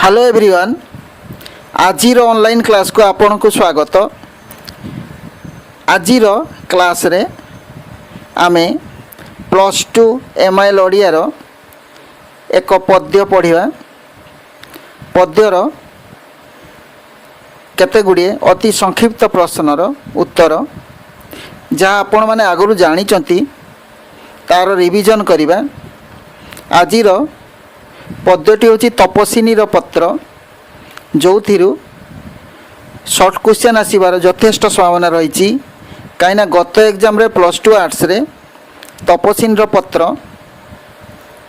Hello everyone, आजिर online class को आपण को स्वागत। आजिर क्लास रे आमे +2 एमआईएल ओडियार एक पद्य पढ़िबा। पद्यर केते गुड़िए अति संक्षिप्त प्रश्नर उत्तर जहाँ आपण माने आगुरु जानी चंती तार रिविजन करिबा। आजिर पद्यटी होची तपस्विनी पत्र, जो शॉर्ट क्वेश्चन आसबार यथेष्ट संभावना रही। कहीं गत एग्जाम रे +2 आर्ट्स रे तपस्विनी पत्र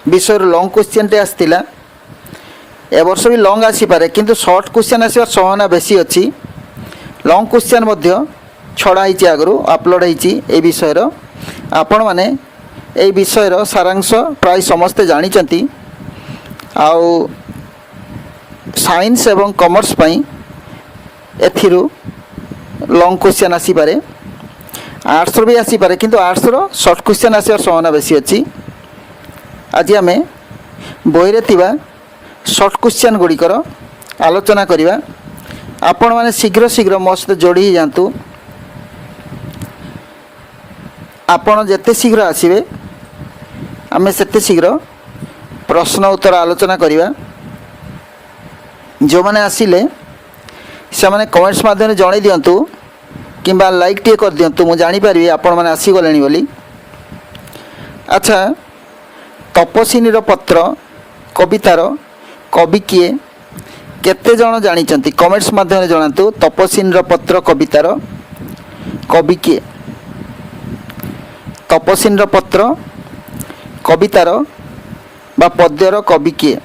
विषय लॉन्ग क्वेश्चन टे आसला। ए वर्ष भी लॉन्ग आसीपारे, किंतु शॉर्ट क्वेश्चन आसबार संभावना बेसी अच्छी। लॉन्ग क्वेश्चन मध्य छड़ा ही आगु अपलोड होती ए विषय आपण माने ए विषय सारांश प्राय समस्ते जानी। आउ साइंस एवं कॉमर्स पई एथिरु लॉन्ग क्वेश्चन आसीपारे, आर्ट्स भी आसीपारे, किंतु आर्ट्स रो शॉर्ट क्वेश्चन आसीबार संभावना बेसी अच्छी। आज आमे बही रे थिबा शॉर्ट क्वेश्चन गुड़िकर आलोचना करिबा। आपण माने शीघ्र शीघ्र मो सहित जोड़ी जातु। आपण जेते शीघ्र आसीबे आमे सेते शीघ्र प्रश्न उत्तर आलोचना करिबा। जो माने आसिले से माने कमेंट्स माध्यम जणाई दियंतु किंबा लाइक टे कर दियंतु, मु जानि पारिबी आपण माने आसी गलेनी बोली। अच्छा, तपस्विनी पत्र कवितार कवि किए केते जण जानिचंती कमेंट्स माध्यम जणातु। तपस्विनी पत्र कवितार कवि किए? तपस्विनी पत्र कवितार बा पद्यर कवि किए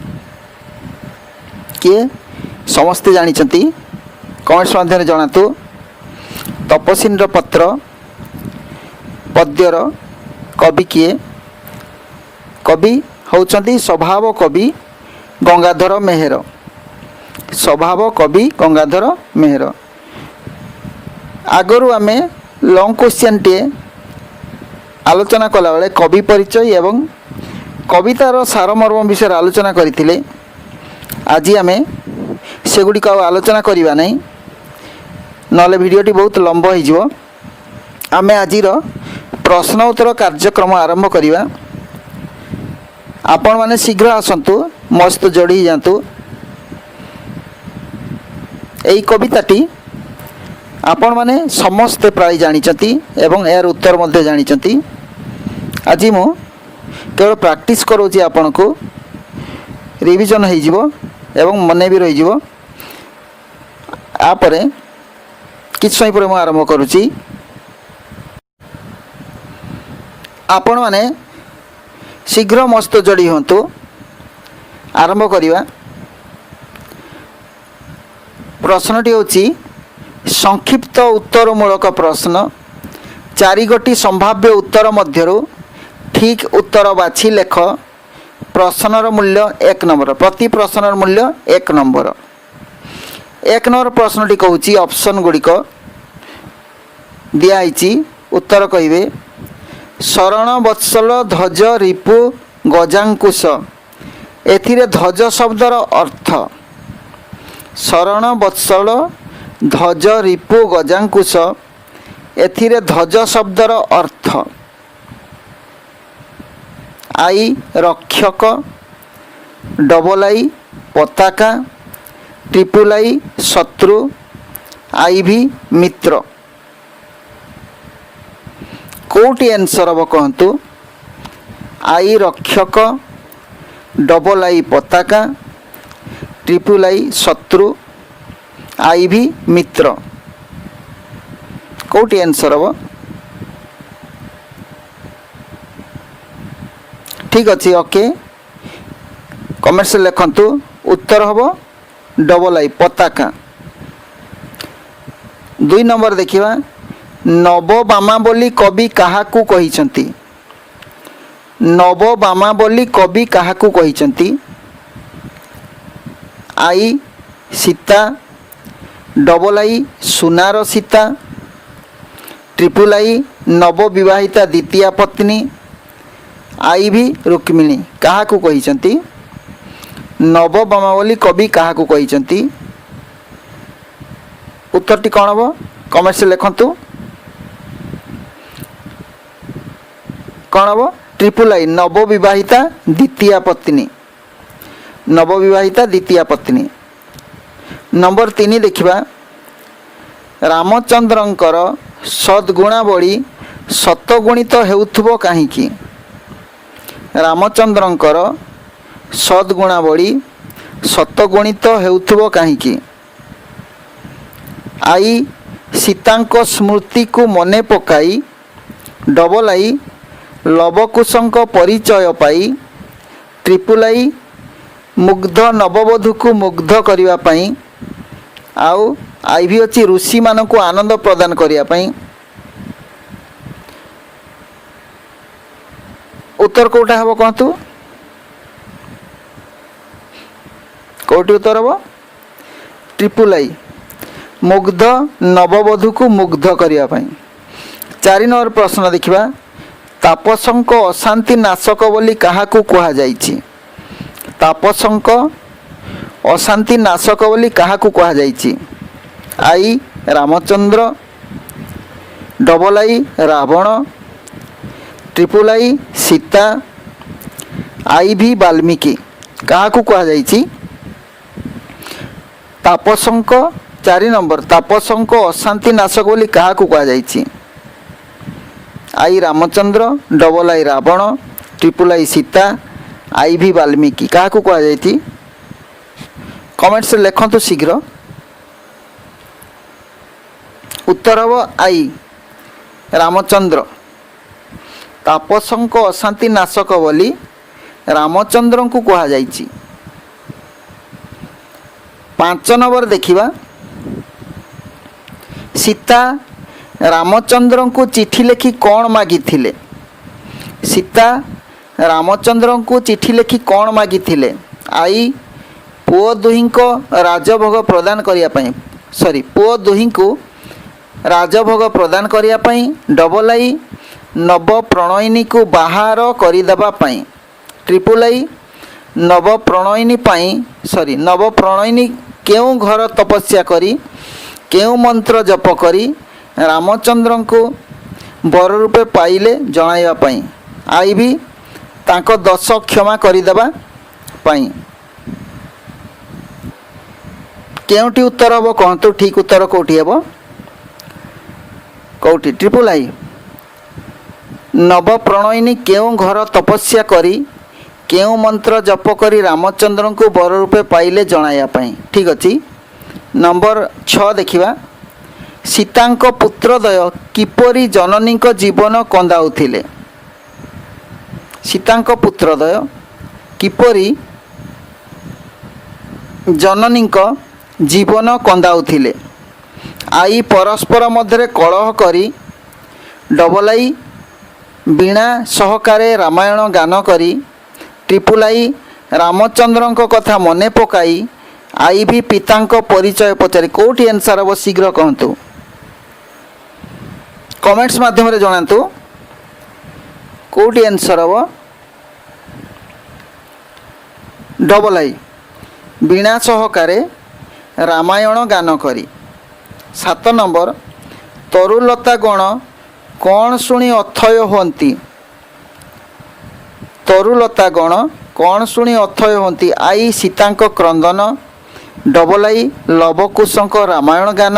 किए समस्ते जानिचंती, कमेंट्स माध्यम जणातु। तपस्विनी पत्र पद्यर कवि किए? कवि होउचंती स्वभाव कवि गंगाधर मेहेर। स्वभाव कवि गंगाधर मेहेर। आगरु आमे लॉन्ग क्वेश्चन टे आलोचना कला बेले कवि परिचय एवं कवितार सारमर्म विषय आलोचना करथिले। आज आमे सेगुडी का आलोचना करिबा नै, नले भिडियोटी बहुत लंबा हो जिवो। आमे आजिर प्रश्न उत्तर कार्यक्रम आरंभ करिबा। आपण माने शीघ्र आसंतु, मस्त जोड़ी जातु। एई कविताटी आपण माने समस्ते प्राय जानिचंती एवं यार उत्तर मध्ये जानिचंती। आज मु केवल प्रैक्टिस करोची, आपण को रिविजन हो जिवो एवं मने भी रही जिवो। आपरे किछ समय पर मु आरंभ करूची। आपण माने शीघ्र मस्त जोड़ी हंतु, आरंभ करिवा। प्रश्नटी होची संक्षिप्त उत्तरमूलक प्रश्न। 4 गोटी संभाव्य उत्तर मध्यरु ठीक उत्तर बाछि लेख। प्रश्नर मूल्य 1 नंबर। प्रति प्रश्नर मूल्य 1 नंबर। 1 नंबर प्रश्नटी कहूची ऑप्शन गुड़िक दियाइची, उत्तर कहिबे। शरण वत्सल ध्वज रिपु गजांकुश, एथिरे ध्वज शब्दर अर्थ। शरण वत्सल ध्वज रिपु गजांकुश, एथिरे ध्वज शब्दर अर्थ। आई रक्षक, डबल आई पताका, ट्रिपल आई शत्रु, आई भी मित्र। कोटी आंसर हम कहतु? आई रक्षक, डबल आई पताका, ट्रिपल आई शत्रु, आई भी मित्र। कोटी आंसर हम? ठीक अच्छे, ओके। कमेंट्स लिखंतु। उत्तर हम डबल आई पताका। 2 नंबर देखिबा। नवबामा बोली कवि काहाकू कहिसंती? नवबामा बोली कवि काहाकू कहिसंती? आई सीता, डबल आई सुनार सीता, ट्रिपल आई नवविवाहिता द्वितीय पत्नी, आई भी रुक्मिणी। काहाकू कहिसंती? नवबमा बोली कवि क्या कहते उत्तरटी कौन हम कमेंट्स लिखु कौन हम ट्रिपल आई नवविवाहिता द्वितीय पत्नी नवविवाहिता द्वितीय पत्नी। नंबर 3 देखिबा रामचंद्रंकर सद्गुणावली शतगुणित हेउथबो काहीकि रामचंद्रंकर सद्गुणावली शतगुणित हेउथबो काहीकि आई सीतांको स्मृति को मने पकाई डबल आई लवकुशंक परिचय पाई ट्रिपल आई मुग्ध नववधू को मुग्ध करने पाई आउ आई भी अच्छी ऋषि मान को आनंद प्रदान करने उत्तर कौटा हम कहतु कौटी उत्तर हम ट्रिपल आई मुग्ध नववधू को मुग्ध करने। 4 नंबर प्रश्न देखिबा तापसंक अशांति नाशक बोली काहाकू कहा जाइछि तापसंक अशांति नाशक बोली काहाकू कहा जाइछि I Ramachandra double I Ravana triple I Sita I V Valmiki काहाकू कहा जाइछि तापसंक 4 नंबर तापसंक अशांति नाशक बोली काहाकू कहा जाइछि I Ramachandra double I Ravana triple I Sita I V Valmiki काहाकू कहा जाइछि कमेंट्स लिखतु शीघ्र उत्तर हम आई रामचंद्र तापसंक अशांति नाशक बोली रामचंद्र को कहा जाइछि। 5 नंबर देखिबा सीता रामचंद्र को चिट्ठी लिखि कौन मागी थिले सीता रामचंद्र को चिट्ठी लिखि कौन मागी थिले आई पुओ दुही को राजभोग प्रदान करिया पई सॉरी पुओ दुही को राजभोग प्रदान करिया पई डबल आई नव प्रणयिनी को बाहर करदेवा पई ट्रिपल आई नव प्रणयिनी पई सॉरी नव प्रणयिनी केउ घर तपस्या करी केउ मंत्र जप करी रामचंद्र को बर रूपे पाइले जणाइबा पई आई भी तांको दश क्षमा करदेवा पई केउटी उत्तर हम कहतु ठीक उत्तर कौटी हम कौटी ट्रिपल आई नव प्रणयिनी केउ घर तपस्या करी केउ मंत्र जप करी रामचंद्र को बर रूपे पाइले जणाइबा पई ठीक अछि। नंबर 6 देखिबा सीतांक पुत्रदय किपरि जननी जीवन कंदाउथिले सीतांक पुत्रदय किपरि जननी जीवन कंदाउथिले आई परस्पर मध्य कलह करी डबल आई वीणा सहकारे रामायण गान करी ट्रिपल आई रामचंद्र कथा मने पकाई आई भी पितांक परिचय पचारि कौटी आंसर हम शीघ्र कहतु कमेंट्स माध्यम रे जणातु कौटी आंसर हम डबल आई वीणा सहकारे रामायण गान करी। 7 नंबर तरुलता गण कौन शुणी अथय होती तरुलता गण कौन शुणी अथय होती आई सीतांक क्रंदन डबल आई लवकुशंक रामायण गान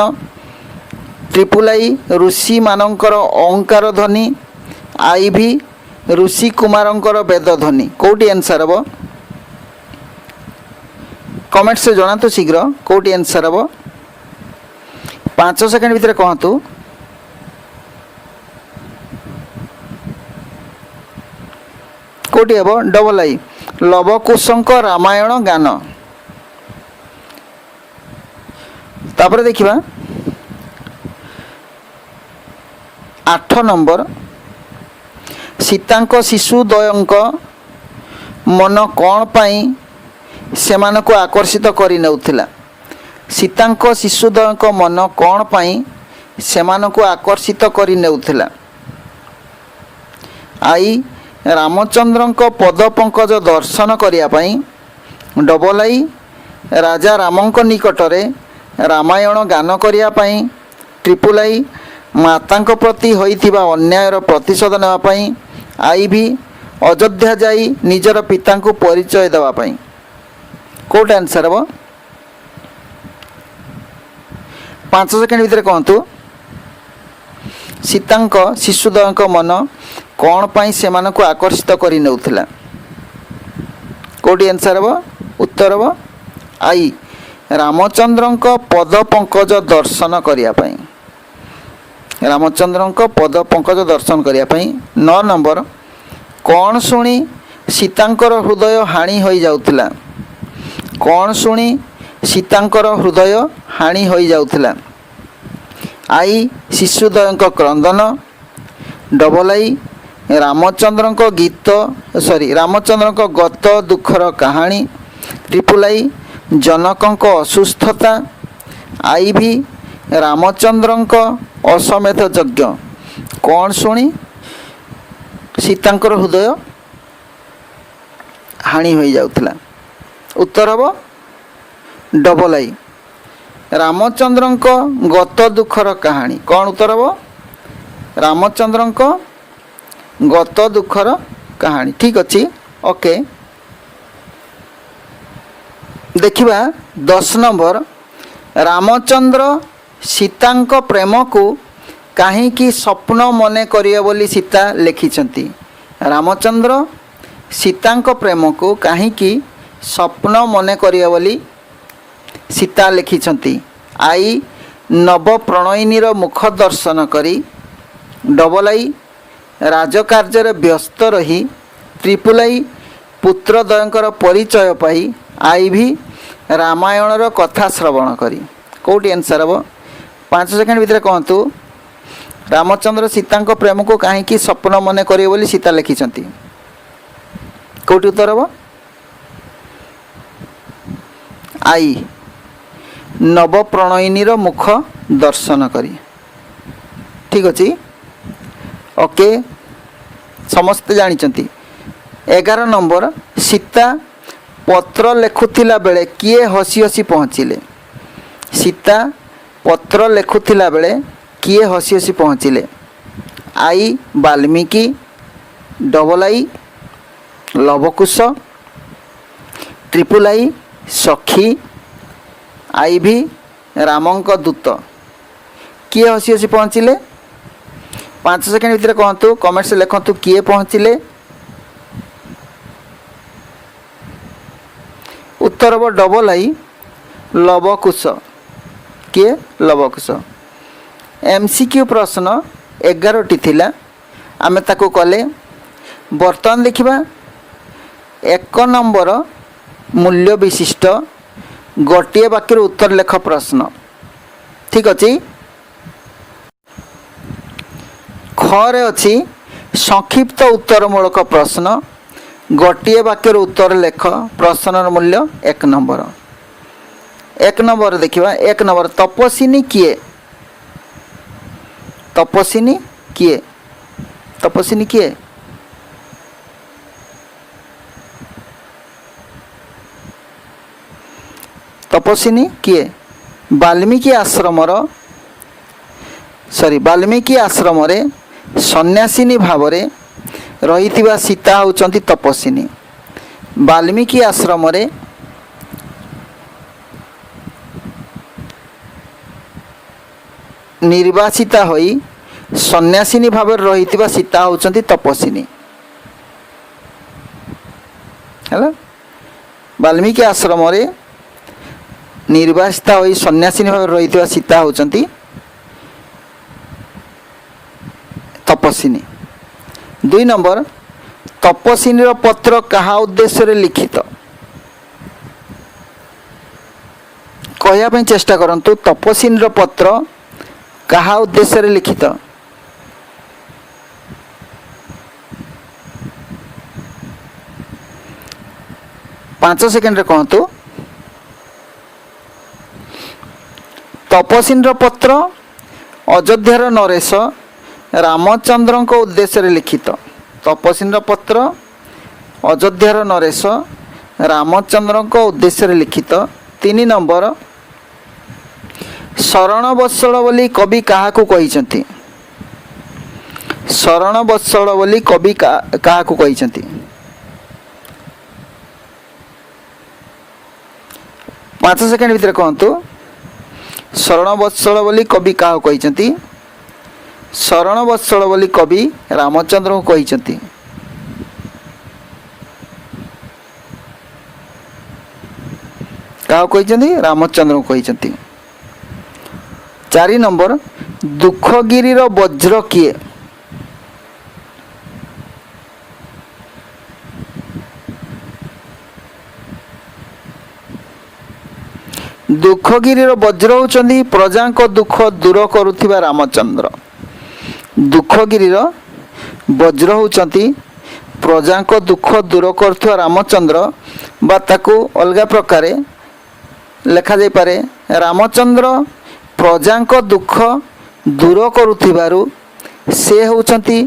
ट्रिपल आई ऋषि मानकर ओंकार ध्वनि आई भी ऋषि कुमारंकर वेद ध्वनि कौटी आंसर हम कमेंट्स से जनातु शीघ्र कौटी आंसर हम 5 सेकेंड भितर कहतु कौटी हम डबल आई लवकुशंक रामायण गान। तापर देखिबा 8 नंबर सीतांक शिशुद्वयंक मन कौन पाई सेमान को आकर्षित करि नउथिला सीतांक शिशुद्वयंक मन कौन पाई सेमान को आकर्षित करि नउथिला आई रामचंद्र पद पंकज दर्शन करिया पाई डबल आई राजा रामंक निकटरे रामायण गान करिया पई। ट्रिपल आई मातांक प्रति होइथिबा अन्यायर प्रतिशोध नेवा पई। आई भी अयोध्या जाई निजर पितांकु परिचय देवा पई। कोट आंसर हम 5 सेकेंड भितर कहतु सीतांक शिशुदयक मन कौन पाई सेमानकु आकर्षित करि नेउथिला। कोटी आंसर हम उत्तर हम आई रामचंद्रंक पद पंकज दर्शन करिया पई। रामचंद्रंक पद पंकज दर्शन करिया पई। 9 नंबर कौन शुणी सीतांकर हृदय हानि होई जाउथिला। कौन शुणी सीतांकर हृदय हानि होई जाउथिला। आई शिशुदयक क्रंदन। डबल आई रामचंद्रंक रामचंद्रंक गत दुखर कहानी। Triple I जनकंक असुस्थता। आई भी रामचंद्रंक असमेध यज्ञ। कौन शुणी सीतांकर हृदय हानि होई जाउथिला। उत्तर हम डबल आई रामचंद्रंक गत दुखर कहानी। कौन उत्तर हम रामचंद्रंक गत दुखर कहानी। ठीक अच्छी ओके। देखिबा 10 नंबर रामचंद्र सीतांक प्रेम को काहींकि स्वप्न मने करिए बोली सीता लिखिछंती। रामचंद्र सीतांक प्रेम को काहींकि स्वप्न मने करिए बोली सीता लिखिछंती। आई नव प्रणयिनीर मुख दर्शन करी। डबल आई राजकार्य व्यस्त रही। ट्रिपल आई पुत्रद्वयंकर परिचय पाई। आई भी रामायणर कथा श्रवण करी। कोटी आंसर हम 5 सेकेंड भितर कहतु रामचंद्र सीतांक प्रेम को काहींकि स्वप्न मने करिए बोली सीता लिखिछंती। कोटी उत्तर हम आई नव प्रणयिनीर मुख दर्शन करी। ठीक अच्छी ओके समस्ते जानिचंती। 11 नंबर सीता पत्र लेखुथिला बेले किए हसी हसी पहुँचिले। सीता पत्र लेखुथिला बेले किए हसी हसी पहुँचिले। I Valmiki. Double I Lavkush. Triple I सखी। आई भी रामंक दूत। किए हसी हसी पहुँचिले 5 सेकेंड भितर कहतु कमेंट्स लिखतु किए पहुँचिले। उत्तर हम डबल आई लवकुश। किए लवकुश। एमसीक्यू प्रश्न 11टी थिला आमे ताकू कले। बर्तमान देखिबा 1 नंबर मूल्य विशिष्ट गोटे वाक्यर उत्तर लेख प्रश्न। ठीक अच्छी खरे अच्छी संक्षिप्त उत्तरमूलक प्रश्न। गोटे वाक्यर उत्तर लेख प्रश्नर मूल्य 1 नंबर। 1 नंबर देखिबा 1 नंबर तपस्विनी किए। तपस्विनी किए। तपस्विनी किए तपस्विनी किए वाल्मीकि आश्रम रे सन्यासिनी भाव रे रहिथिबा सीता होचंती तपस्विनी। वाल्मीकि आश्रम रे निर्वासिता होई सन्यासिनी भाव रहिथिबा सीता होचंती तपस्विनी। हैला वाल्मीकि आश्रम रे निर्वासिता होई सन्यासिनी भाव रहिथिबा सीता होचंती तपस्विनी। 2 नंबर तपस्विनीर पत्र कहा उद्देश्य रे लिखित। कहया पे चेष्टा करंतु तपस्विनीर पत्र कहा उद्देश्य रे लिखित। पांच सेकेंड रे कहतु तपस्विनीर पत्र अयोध्यार नरेश रामचंद्र उद्देश्य रे लिखित। तपस्विनीर पत्र अयोध्यार नरेश रामचंद्र उद्देश्य लिखित। 3 नंबर शरण वत्सल बोली कवि क्या कहते? शरण वत्सल बोली कवि क्या कहते? 5 सेकेंड भितर कहतु शरण वत्सल बोली कवि क्या कहते? शरण वत्सल बोली कवि रामचंद्र को कहते। क्या कहते? रामचंद्र को कहते। 4 नंबर दुखगिरी वज्र किए? दुखगिरी वज्र होउचंदी प्रजा दुख दूर करुथिबा रामचंद्र। दुखगिरी वज्र होउचंदी प्रजा दुख दूर करुथिबा रामचंद्र बा ताकू अलगा प्रकार लेखा जाई पारे रामचंद्र प्रजा दुख दूर करुथिबारु से होउचंती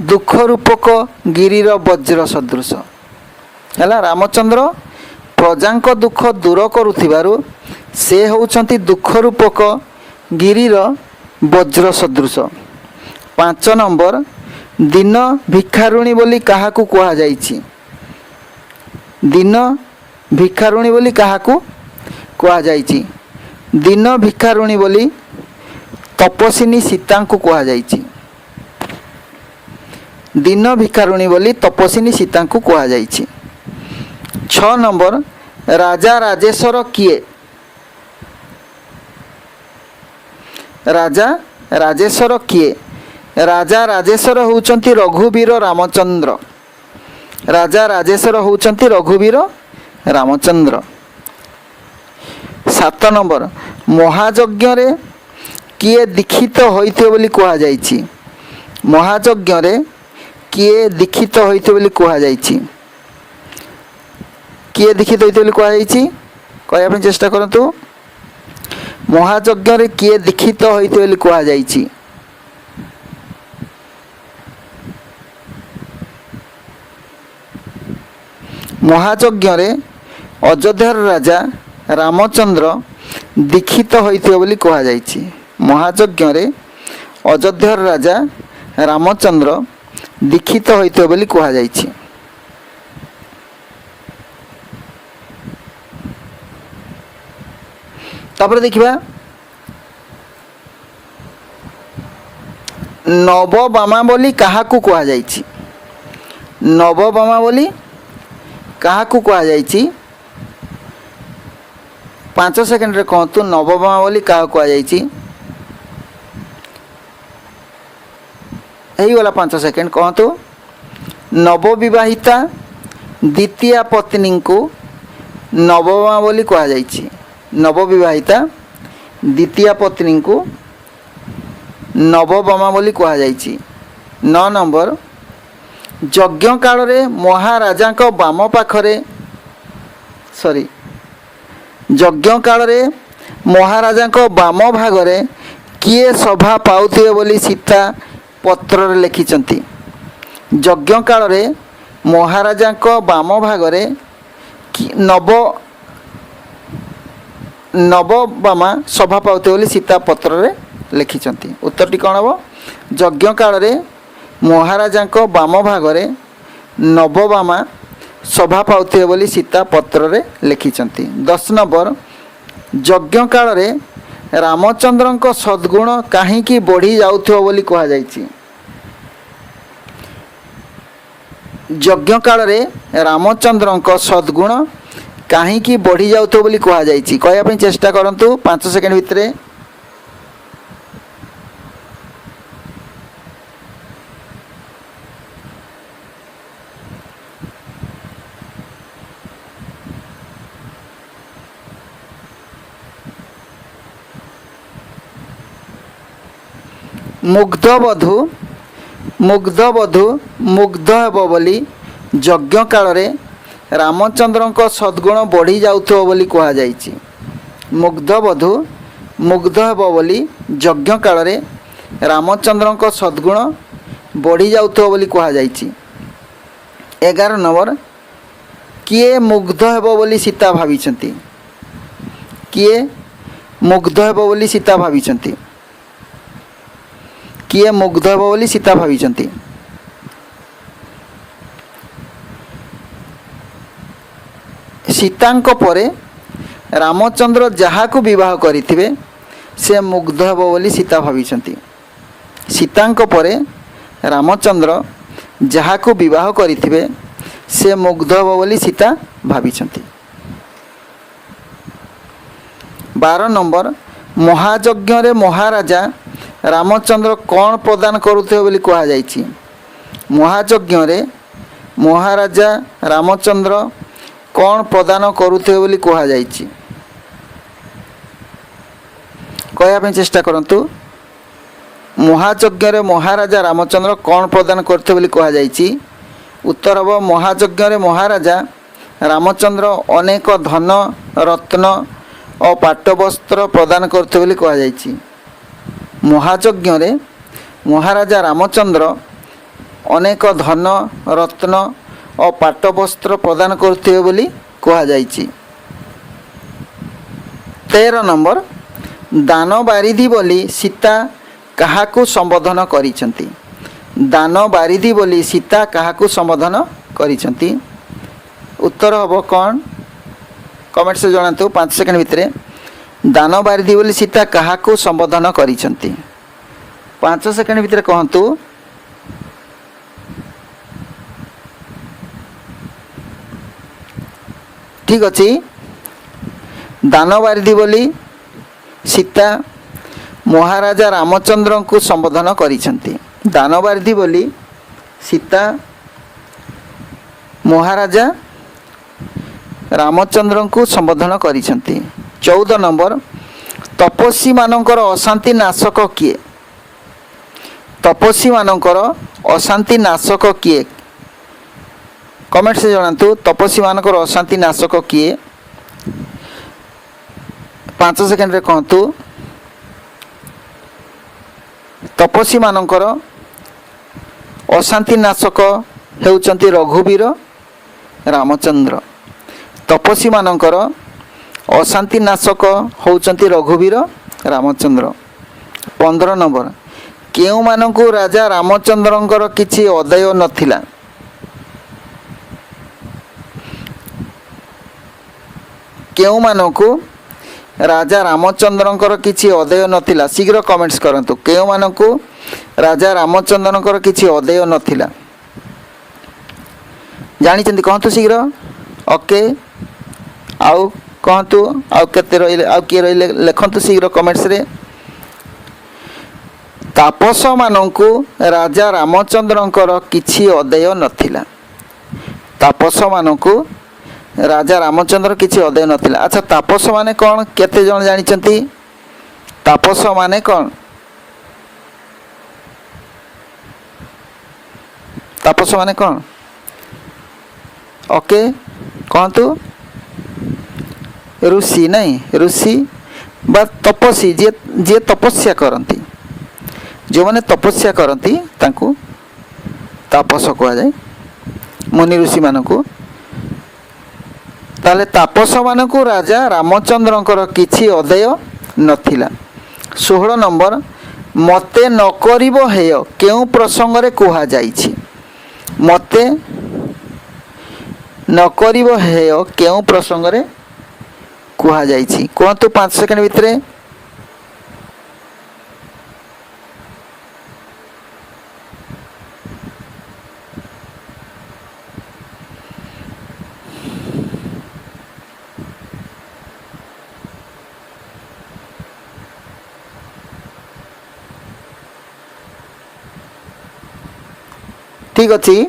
दुख रूपक गिरीर वज्र सदृश। हैला रामचंद्र प्रजा दुख दूर करुथिबारु से होउचंती दुख रूपक गिरीर वज्र सदृश। 5 नंबर दिन भिखारुणी बोली क्या कहा जाइछि? दिन भिखारुणी बोली क्या कहा जाइछि? दिन भिखारुणी बोली तपस्विनी सीता को कहा जाइछि। दिन भिखारुणी बोली तपस्विनी सीता को कहा जाइछि। 6 नंबर राजा राजेश्वर किए? राजा राजेश्वर किए? राजा राजेश्वर होउचंती रघुवीर रामचंद्र। राजा राजेश्वर होउचंती रघुवीर रामचंद्र। 7 नंबर महायज्ञ रे किए दीक्षित होइथे बोली कहा जाइछि? महायज्ञ रे किए दीक्षित होइथे बोली कहा जाइछि? किए दीक्षित होइथे बोली कहा जाइछि? कहया ପାଇଁ चेष्टा करंतु। महायज्ञ रे किए दीक्षित होइथे बोली कहा जाइछि? महायज्ञ रे अयोध्यार राजा रामचंद्र दीक्षित होइथिबे बोली कहा जाइछि। महायज्ञ रे अयोध्यार राजा रामचंद्र दीक्षित होइथिबे बोली कहा जाइछि। तापर देखिबा नवबामा बोली काहाकू कहा जाइछि? नवबामा बोली काहाकू कहा जाइछि? 5 सेकेंड रे कहतु नवबामा बोली क्या कहा जाइछि? एही वाला 5 सेकेंड कहतु नवविवाहिता द्वितीय पत्नी को नवबामा बोली कहा जाइछि। नवविवाहिता द्वितीय पत्नी को नवबामा बोली कहा जाइछि। 9 नंबर यज्ञ काल रे महाराजा को बाम पाखरे सॉरी यज्ञ काल रे महाराजा को बाम भागरे किए सभा पाउथिबे बोली सीता पत्र रे लिखिचंती। यज्ञ काल रे महाराजा को बाम भागरे नवबामा सभा पाउथिबे बोली सीता पत्र रे लिखिचंती। उत्तरटी कौन हम? यज्ञ काल रे महाराजा को बाम भागरे नवबामा सभा पाउथिबे बोली सीता पत्र रे लिखिचंती। 10 नंबर यज्ञ काल रे रामचंद्र सद्गुण काहींकी बढ़ी जाउथिबो बोली कहा जाइछि? यज्ञ काल रे रामचंद्र सद्गुण काहींकी बढ़ी जाउथिबो बोली कहा जाइछि? कहया ପାଇଁ चेष्टा करंतु 5 सेकेंड भितरे। मुग्धवधू मुग्ध हेब बोली यज्ञ काल रे रामचंद्र सद्गुण बढ़ी जाउथो बोली कहा जाइछि। मुग्धवधू मुग्ध हेब बोली यज्ञ काल रे रामचंद्र सद्गुण बढ़ी जाउथो बोली कहा जाइछि। 11 नंबर किए मुग्ध हेब बोली सीता भाविचंती? किए मुग्ध हेब बोली सीता भाविचंती? किए मुग्ध हेब बोली सीता भाविचंती? सीतांक परे रामचंद्र जहाकू विवाह करिथिबे से मुग्ध हेब बोली सीता भाविचंती। सीतांक परे रामचंद्र जहाकू विवाह करिथिबे से मुग्ध हेब बोली सीता भाविचंती। 12 नंबर महायज्ञ रे महाराजा रामचंद्र कौन प्रदान करुथे बोली कहा जायछि? महायज्ञ रे महाराजा रामचंद्र कौन प्रदान करुथे बोली कहा जायछि? कहया पे चेष्टा करंतु। महायज्ञ रे महाराजा रामचंद्र कौन प्रदान करते बोली कहा जायछि? उत्तर हम महायज्ञ रे महाराजा रामचंद्र अनेक धन रत्न और पाटवस्त्र प्रदान करते बोली कहा जायछि। महायज्ञ रे महाराजा रामचंद्र अनेक धन रत्न और पाटवस्त्र प्रदान करते बोली कहा जायछि। 13 नंबर दान बारिधि बोली सीता काहाकू संबोधन करिसंती? दान बारिधि बोली सीता काहाकू संबोधन करिसंती? उत्तर हम कौन? कमेंट से जणातु 5 सेकंड भितरे। दान बारिधि बोली सीता काहाकू संबोधन करिसंती? 5 सेकंड भितरे कहंतु। ठीक अछि। दान बारिधि बोली सीता महाराजा रामचंद्र को संबोधन करिसंती। दान बारिधि बोली सीता महाराजा रामचंद्र को संबोधन करिसंती। 14 नंबर तपस्वी मानकर अशांति नाशक किए? तपस्वी मानकर अशांति नाशक किए? कमेंट से जणातु। तपस्वी मानकर अशांति नाशक किए? 5 सेकंड रे कहतु। तपस्वी मानकर अशांति नाशक हेउचंती रघुवीर रामचंद्र। तपस्वी मानकर अशांति नाशक होउचंती रघुवीर रामचंद्र। 15 नंबर केउ मानकु राजा रामचंद्रंकर किछि अदय नथिला? केउ मानकु राजा रामचंद्रंकर किछि अदय नथिला? शीघ्र कमेंट्स करंतु। केउ मानकु राजा रामचंद्रंकर किछि अदय नथिला? जानिचंती कहंतु शीघ्र। ओके आउ कहंतु। आउ केते रहिले? आउ के रहिले लेखंतु शीघ्र कमेंट्स रे। तापस मानकु राजा रामचंद्रंकर किछि अदय नथिला? तापस मानकु राजा रामचंद्र किछि अदय नथिला। अच्छा तापस माने कौन? केते जन जानिचंती? तापस माने कौन? तापस माने कौन? ओके कहतु। ऋषि नहीं? ऋषि बा तपस्वी जे जे तपस्या करती, जो माने तपस्या करती तांकु तापस कहा जाए। मुनि ऋषि मानकु। ताले तापस मानकु राजा रामचंद्रंकर किछि अदय नथिला। 16 नंबर मते न करिबो हेय केउ प्रसंग रे कहा जाइछि? मते न करिबो हेय केउ प्रसंग रे कहा जाइछि? कहतु 5 सेकंड भितरे। ठीक अच्छी।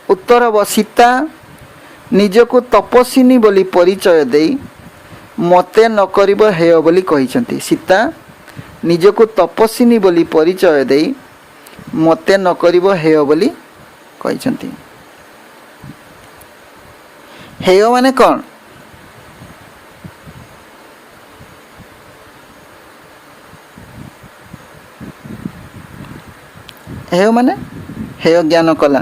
उत्तर हम सीता निजको तपस्विनी बोली परिचय दे मते न करिब हेय बोली कहिसंती। सीता निजको तपस्विनी बोली परिचय दे मते न करिब हेय बोली कहिसंती। हेय माने कौन? हेय माने हेय ज्ञान कला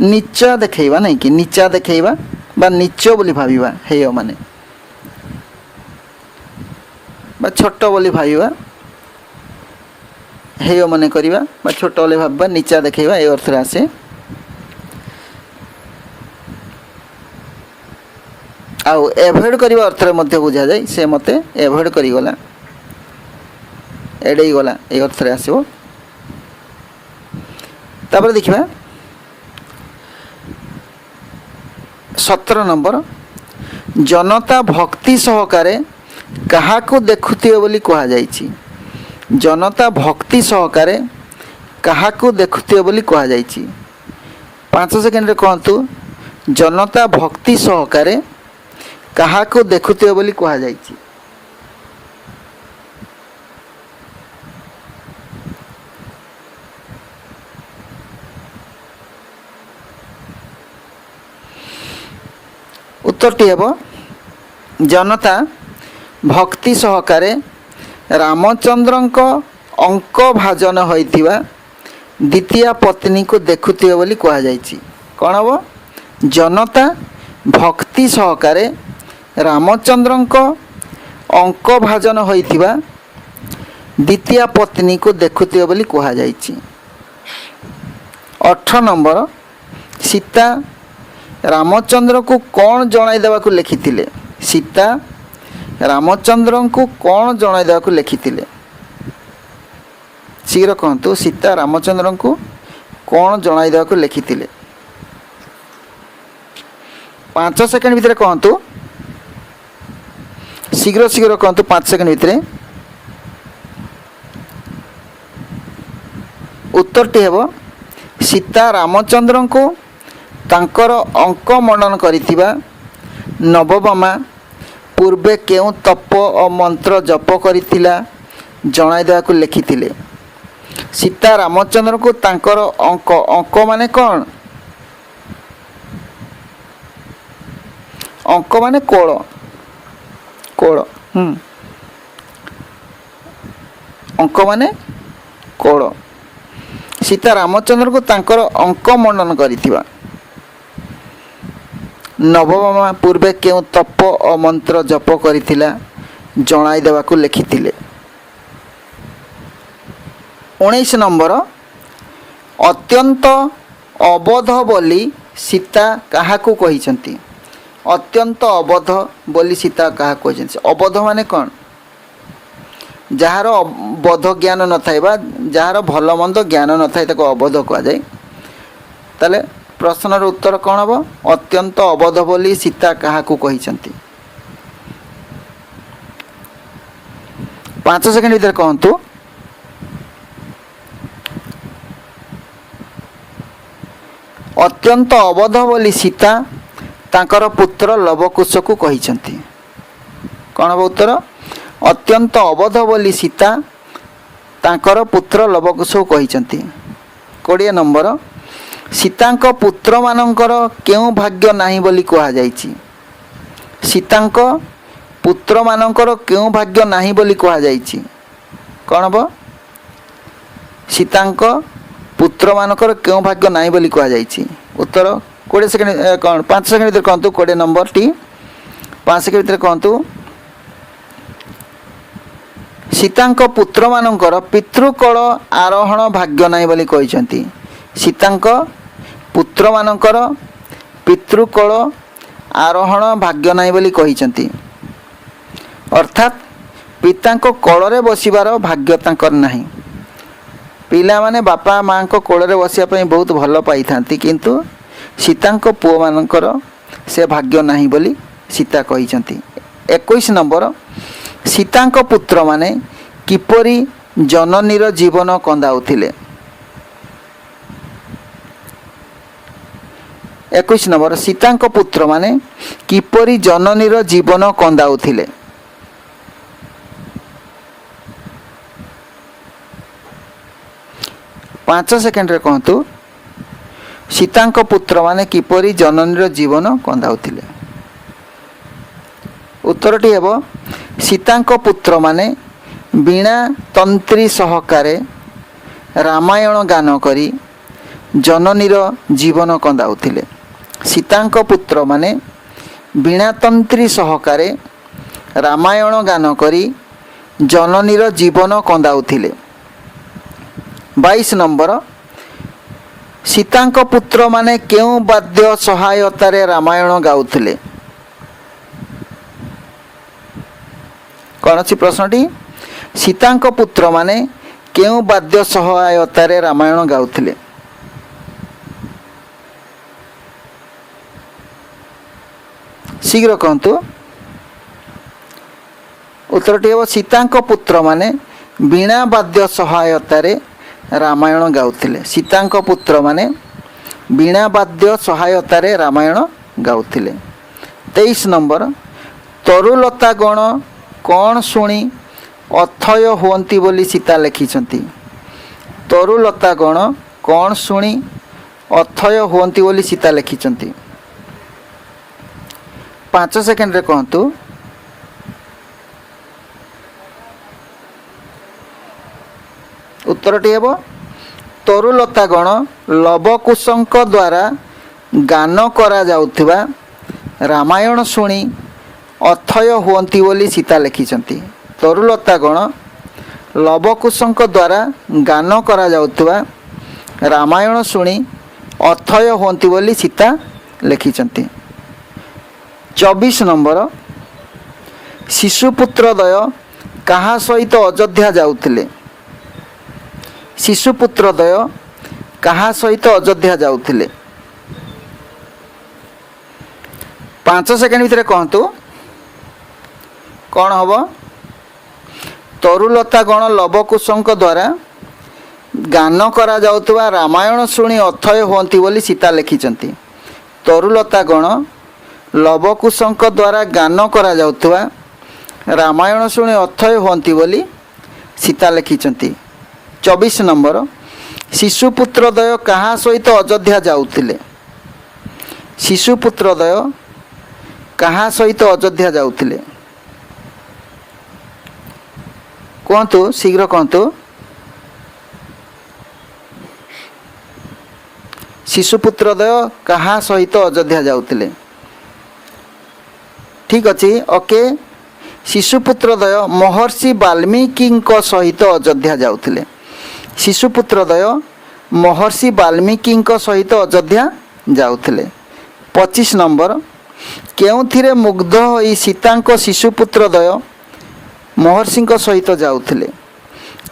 नीच देखा नहीं कि नीचा देखा बा नीच बोली भाविबा हेय माने बा छोट बोली भाविबा हेय माने करिबा बा छोट बोली भाविबा नीचा देखा ए अर्थ आसे। आउ एभॉइड करवा अर्थ मध्य बुझा जाए से मते एभॉइड करिगला एडे गला ए अर्थ आसो। तापर देखिबा 17 नंबर जनता भक्ति सहकारे काहाको देखुथिबे बोली कहा जाइछि। जनता भक्ति सहकारे काहाको देखुथिबे बोली कहा जाइछि। 5 सेकेंड रे कहतु जनता भक्ति सहकारे काहाको देखुथिबे बोली कहा जाइछि। उत्तरटी हेब जनता भक्ति सहकारे रामचंद्रंक अंक भाजन होइथिबा द्वितीय पत्नी को देखुथिबे बोली कहा जाइछि। कौन हम जनता भक्ति सहकारे रामचंद्रंक अंक भाजन होइथिबा द्वितीय पत्नी को देखुथिबे बोली कहा जाइछि। 18 नंबर सीता रामचंद्र को कौन जणाई देवा को लिखिथिले। सीता रामचंद्र को कौन जणाई देवा को लिखिथिले शीघ्र कहतु सीता रामचंद्र को कौन जणाई देवा को लिखिथिले। 5 सेकेंड भितर कहतु शीघ्र शीघ्र कहतु 5 सेकेंड भितर। उत्तरटी हेब सीता रामचंद्र को तांकर अंक मंडन करिथिबा नवबामा पूर्वे केउ तप और मंत्र जप करिथिला जणाई देवा को लिखिथिले। सीता रामचंद्र को तांकर अंक अंक माने कौन अंक माने कोड़ कोड़ अंक माने कोड़ सीता रामचंद्र को तांकर अंक मंडन करिथिबा नवमा पूर्वे केउ तप और मंत्र जप करिथिला जणाई देवा को लिखिथिले। 19 नंबर अत्यंत अबोध बोली सीता काहाकू कहिसंती। अत्यंत अबोध बोली सीता काहाकू कहिसंती। अबोध माने कौन जार बोध ज्ञान न थाए बा जार भल मंद ज्ञान न थाए ताको अबोध कहा जाए। ताले प्रश्नर उत्तर कौन हम अत्यंत अबोध बोली सीता काहाकू कहिसंती। 5 सेकेंड भीतर कहतु अत्यंत अबोध बोली सीता तांकर पुत्र लवकुश को कहिसंती। कौन हम उत्तर अत्यंत अबोध बोली सीता तांकर पुत्र लवकुश को कहिसंती। 20 नंबर सीतांक पुत्र मानकर केउ भाग्य नाही बोली कहा जाइछि। सीतांक पुत्र मानकर केउ भाग्य नाही बोली कहा जाइछि। कौन हम सीतांक पुत्र मानकर केउ भाग्य नाही बोली कहा जाइछि। उत्तर 20 सेकेंड कौन 5 सेकेंड भीतर कहतु 20 नंबर टी 5 सेकेंड भीतर कहतु सीतांक पुत्र मानकर पितृकल आरोहण भाग्य नाही बोली कहिसंती। सीतांक पुत्र मानकर पितृकल आरोहण भाग्य नाही बोली कहिसंती। अर्थात पितांक कोଳରେ बसिबार भाग्य तांकर नाही। पिला माने बापा माँ को कोଳରେ बसिया पई बहुत भल पाई थांती किंतु सीतांक पुओ मानकर से भाग्य नाही बोली सीता कहिसंती। 21 नंबर सीतांक पुत्र माने किपरि जननीर जीवन कंदाउथिले। 21 नंबर सीतांक पुत्र माने किपरि जननीर जीवन कंदाउथिले। पांच सेकेंड रे कहतु सीतांक पुत्र माने किपरि जननीर जीवन कंदाउथिले। उत्तरटी हेब सीतांक पुत्र माने वीणा तंत्री सहकारे रामायण गान करी जननीर जीवन कंदाउथिले। सीतांक पुत्र माने वीणातंत्री सहकारे रामायण गान करी जननीर जीवन कंदाउथिले। 22 नंबर सीतांक पुत्र माने केउ वाद्य सहायतारे रामायण गाउथिले। कौन अच्छी प्रश्नटी? सीतांक पुत्र माने केउ वाद्य सहायतारे रामायण गाउथिले? शीघ्र कहतु। उत्तरटी हे सीतांक पुत्र माने वीणा वाद्य सहायतारे रामायण गाउथिले। सीतांक पुत्र माने वीणा वाद्य सहायतारे रामायण गाउथिले। 23 नंबर तरुलता गण कौन शुणी अथय हुअंती बोली सीता लिखिछंती। तरुलता गण कौन शुणी अथय हुअंती बोली सीता लिखिछंती। 5 सेकेंड रे कहतु। उत्तरटी हेब तरुलता गण लवकुशंक द्वारा गान करा जाउथिबा रामायण शुणी अथय हुअंती बोली सीता लिखिछंती। तरुलता गण लवकुशंक द्वारा गान करा जाउथिबा रामायण शुणी अथय हुअंती बोली सीता लिखिछंती। 24 नंबर शिशुपुत्रदय कहा सहित अयोध्या जाउथिले। शिशुपुत्रदय कहा सहित अयोध्या जाउथिले? 5 सेकेंड भितर कहतु कौन हम? तरुलता गण लवकुशंक द्वारा गान करा जाउथबा रामायण शुणी अथय हुअंती बोली सीता लिखिछंती। तरुलता गण लवकुशंक द्वारा गान करा जाउथबा रामायण शुणी अथय हुअंती बोली सीता लिखिछंती। 24 नंबर शिशुपुत्रदय कहा सहित अयोध्या जाउथिले। शिशुपुत्रदय कहा सहित अयोध्या जाउथिले? कहतु शीघ्र कहतु। शिशुपुत्रदय कहा सहित अयोध्या जाउथिले? ठीक अच्छे ओके। शिशुपुत्रदय महर्षि वाल्मीकि सहित अयोध्या जाउथिले। शिशुपुत्रदय महर्षि वाल्मीकि सहित अयोध्या जाउथिले। 25 नंबर केउथिरे मुग्ध होई सीतांक शिशुपुत्रदय महर्षि सहित जाउथिले?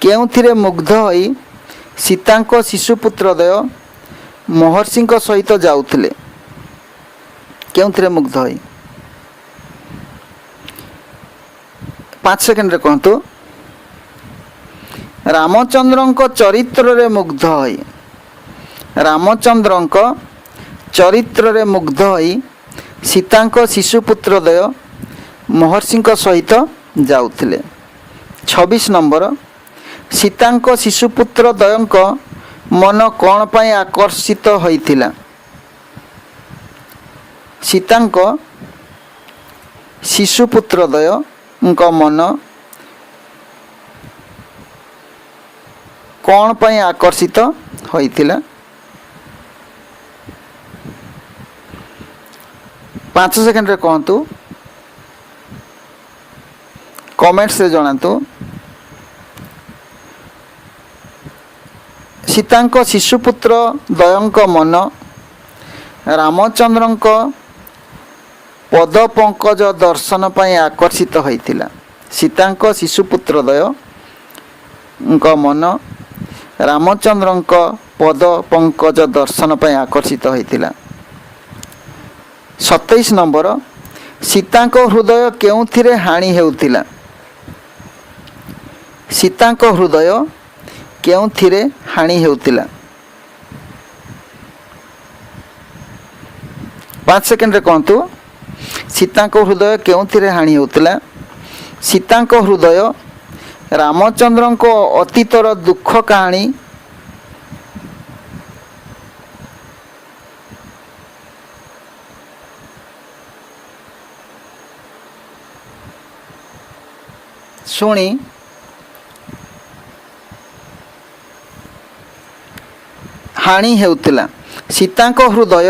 केउथिरे मुग्ध होई सीतांक शिशुपुत्रदय महर्षि सहित जाउथिले? केउथिरे मुग्ध होई? 5 सेकेंड रे कहतु। रामचंद्रंक चरित्र रे मुग्ध होई। रामचंद्रंक चरित्र रे मुग्ध होई सीतांक शिशुपुत्रदय महर्षि सहित जाउथिले। 26 नंबर सीतांक शिशुपुत्रदयंक मन कौन पाई आकर्षित होइथिला? सीतांक शिशुपुत्रदयंक मन कौन पाई आकर्षित होइथिला? 5 सेकेंड रे कहतु। कमेंट्स रे जणातु। सीतांक शिशुपुत्र दयंक मन रामचंद्रंक पद पंकज दर्शन पाई आकर्षित होइथिला। सीतांक शिशुपुत्र दयंक मन रामचंद्रंक पद पंकज दर्शन पाई आकर्षित होइथिला। 27 नंबर सीतांक हृदय केउथिरे हानि हेउथिला? सीतांक हृदय केउथिरे हानि हेउथिला? 5 सेकेंड रे कहतु। सीतांक हृदय केउथिरे हानि हेउथिला? सीतांक हृदय रामचंद्रंक अतीतर दुख कहानी शुणी ହାଣି ହେଉଥିଲା। ସୀତାଙ୍କ ହୃଦୟ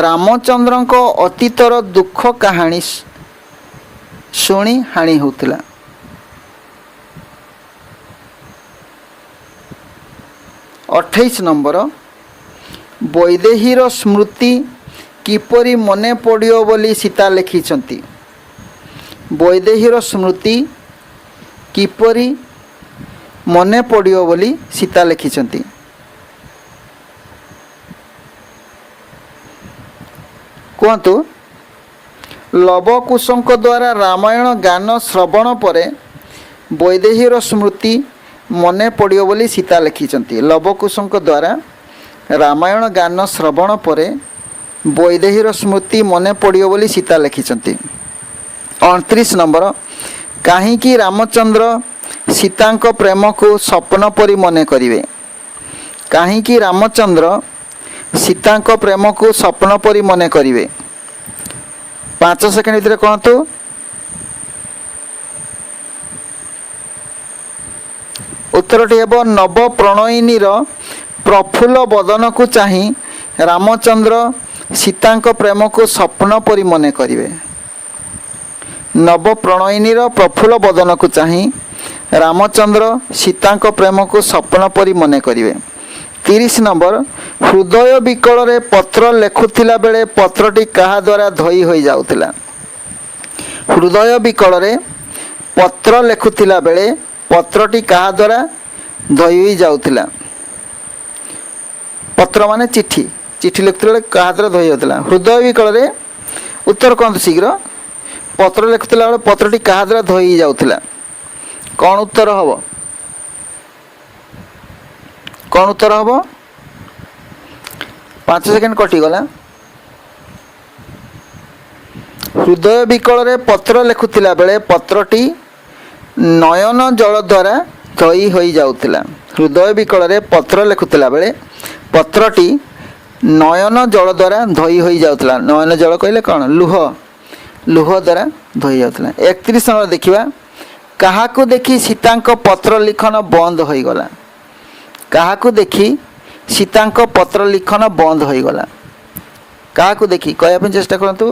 ରାମଚନ୍ଦ୍ରଙ୍କ ଅତୀତର ଦୁଃଖ କାହାଣୀ ଶୁଣି ହାଣି ହେଉଥିଲା। ଅଠେଇଶ ନମ୍ବର, ବୈଦେହୀର ସ୍ମୃତି କିପରି ମନେ ପଡ଼ିବ ବୋଲି ସୀତା ଲେଖିଛନ୍ତି। ବୈଦେହୀର ସ୍ମୃତି କିପରି ମନେ ପଡ଼ିବ ବୋଲି ସୀତା ଲେଖିଛନ୍ତି। କୁହନ୍ତୁ। ଲବକୁଶଙ୍କ ଦ୍ୱାରା ରାମାୟଣ ଗାନ ଶ୍ରବଣ ପରେ ବୈଦେହୀର ସ୍ମୃତି ମନେ ପଡ଼ିବ ବୋଲି ସୀତା ଲେଖିଛନ୍ତି। ଲବକୁଶଙ୍କ ଦ୍ୱାରା ରାମାୟଣ ଗାନ ଶ୍ରବଣ ପରେ ବୈଦେହୀର ସ୍ମୃତି ମନେ ପଡ଼ିବ ବୋଲି ସୀତା ଲେଖିଛନ୍ତି। 29 ନମ୍ବର, କାହିଁକି ରାମଚନ୍ଦ୍ର ସୀତାଙ୍କ ପ୍ରେମକୁ ସ୍ୱପ୍ନ ପରି ମନେ କରିବେ। କାହିଁକି ରାମଚନ୍ଦ୍ର ସୀତାଙ୍କ ପ୍ରେମକୁ ସ୍ୱପ୍ନ ପରି ମନେ କରିବେ। 5 ସେକେଣ୍ଡ ଭିତରେ କହନ୍ତୁ। ଉତ୍ତରଟି ହେବ ନବ ପ୍ରଣୟିନୀର ପ୍ରଫୁଲ୍ଲ ବଦନକୁ ଚାହିଁ ରାମଚନ୍ଦ୍ର ସୀତାଙ୍କ ପ୍ରେମକୁ ସ୍ୱପ୍ନ ପରି ମନେ କରିବେ। ନବ ପ୍ରଣୟିନୀର ପ୍ରଫୁଲ୍ଲ ବଦନକୁ ଚାହିଁ ରାମଚନ୍ଦ୍ର ସୀତାଙ୍କ ପ୍ରେମକୁ ସ୍ୱପ୍ନ ପରି ମନେ କରିବେ। 30 ନମ୍ବର, ହୃଦୟ ବିକଳରେ ପତ୍ର ଲେଖୁଥିଲା ବେଳେ ପତ୍ରଟି କାହା ଦ୍ୱାରା ଧୋଇ ହୋଇଯାଉଥିଲା। ହୃଦୟ ବିକଳରେ ପତ୍ର ଲେଖୁଥିଲା ବେଳେ ପତ୍ରଟି କାହା ଦ୍ୱାରା ଧୋଇ ହୋଇଯାଉଥିଲା। ପତ୍ର ମାନେ ଚିଠି, ଚିଠି ଲେଖୁଥିଲା ବେଳେ କାହା ଦ୍ୱାରା ଧୋଇ ଯାଉଥିଲା। ହୃଦୟ ବିକଳରେ, ଉତ୍ତର କୁହନ୍ତୁ ଶୀଘ୍ର। ପତ୍ର ଲେଖୁଥିଲା ବେଳେ ପତ୍ରଟି କାହା ଦ୍ୱାରା ଧୋଇ ଯାଉଥିଲା। କ'ଣ ଉତ୍ତର ହେବ? କ'ଣ ଉତ୍ତର ହେବ? 5 ସେକେଣ୍ଡ କଟିଗଲା। ହୃଦୟ ବିକଳରେ ପତ୍ର ଲେଖୁଥିଲା ବେଳେ ପତ୍ରଟି ନୟନ ଜଳ ଦ୍ୱାରା ଧୋଇ ହୋଇଯାଉଥିଲା। ହୃଦୟ ବିକଳରେ ପତ୍ର ଲେଖୁଥିଲା ବେଳେ ପତ୍ରଟି ନୟନ ଜଳ ଦ୍ୱାରା ଧୋଇ ହୋଇଯାଉଥିଲା। ନୟନ ଜଳ କହିଲେ କ'ଣ? ଲୁହ, ଲୁହ ଦ୍ୱାରା ଧୋଇ ଯାଉଥିଲା। 31 ନମ୍ବର ଦେଖିବା, କାହାକୁ ଦେଖି ସୀତାଙ୍କ ପତ୍ର ଲିଖନ ବନ୍ଦ ହୋଇଗଲା। କାହାକୁ ଦେଖି ସୀତାଙ୍କ ପତ୍ର ଲିଖନ ବନ୍ଦ ହୋଇଗଲା। କାହାକୁ ଦେଖି କହିବା ପାଇଁ ଚେଷ୍ଟା କରନ୍ତୁ।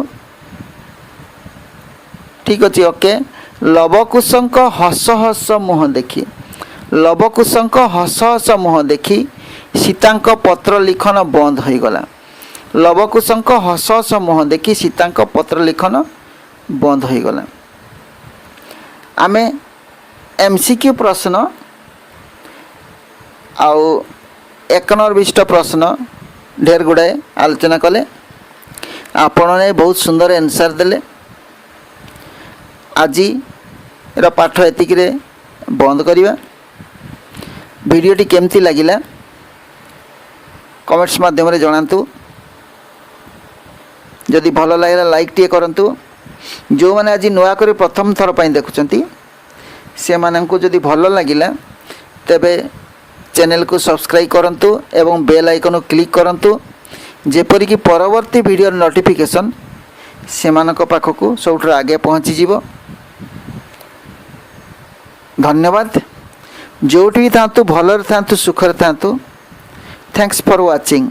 ଠିକ୍ ଅଛି, ଓକେ। ଲବକୁଶଙ୍କ ହସ ହସ ମୁହଁ ଦେଖି। ଲବକୁଶଙ୍କ ହସ ହସ ମୁହଁ ଦେଖି ସୀତାଙ୍କ ପତ୍ର ଲିଖନ ବନ୍ଦ ହୋଇଗଲା। ଲବକୁଶଙ୍କ ହସ ହସ ମୁହଁ ଦେଖି ସୀତାଙ୍କ ପତ୍ର ଲିଖନ ବନ୍ଦ ହୋଇଗଲା। ଆମେ MCQ ପ୍ରଶ୍ନ ଆଉ 1 ନମ୍ବର ବିଶିଷ୍ଟ ପ୍ରଶ୍ନ ଢେର ଗୁଡ଼ାଏ ଆଲୋଚନା କଲେ। ଆପଣମାନେ ବହୁତ ସୁନ୍ଦର ଆନ୍ସର ଦେଲେ। ଆଜିର ପାଠ ଏତିକିରେ ବନ୍ଦ କରିବା। ଭିଡ଼ିଓଟି କେମିତି ଲାଗିଲା କମେଣ୍ଟସ୍ ମାଧ୍ୟମରେ ଜଣାନ୍ତୁ। ଯଦି ଭଲ ଲାଗିଲା ଲାଇକ୍ ଟିଏ କରନ୍ତୁ। ଯେଉଁମାନେ ଆଜି ନୂଆ କରି ପ୍ରଥମ ଥର ପାଇଁ ଦେଖୁଛନ୍ତି ସେମାନଙ୍କୁ ଯଦି ଭଲ ଲାଗିଲା ତେବେ ଚ୍ୟାନେଲକୁ ସବସ୍କ୍ରାଇବ୍ କରନ୍ତୁ ଏବଂ ବେଲ୍ ଆଇକନ୍କୁ କ୍ଲିକ୍ କରନ୍ତୁ, ଯେପରିକି ପରବର୍ତ୍ତୀ ଭିଡ଼ିଓର ନୋଟିଫିକେସନ୍ ସେମାନଙ୍କ ପାଖକୁ ସବୁଠାରୁ ଆଗେ ପହଞ୍ଚିଯିବ। ଧନ୍ୟବାଦ। ଯେଉଁଠି ବି ଥାଆନ୍ତୁ ଭଲରେ ଥାଆନ୍ତୁ, ସୁଖରେ ଥାଆନ୍ତୁ। Thanks for watching.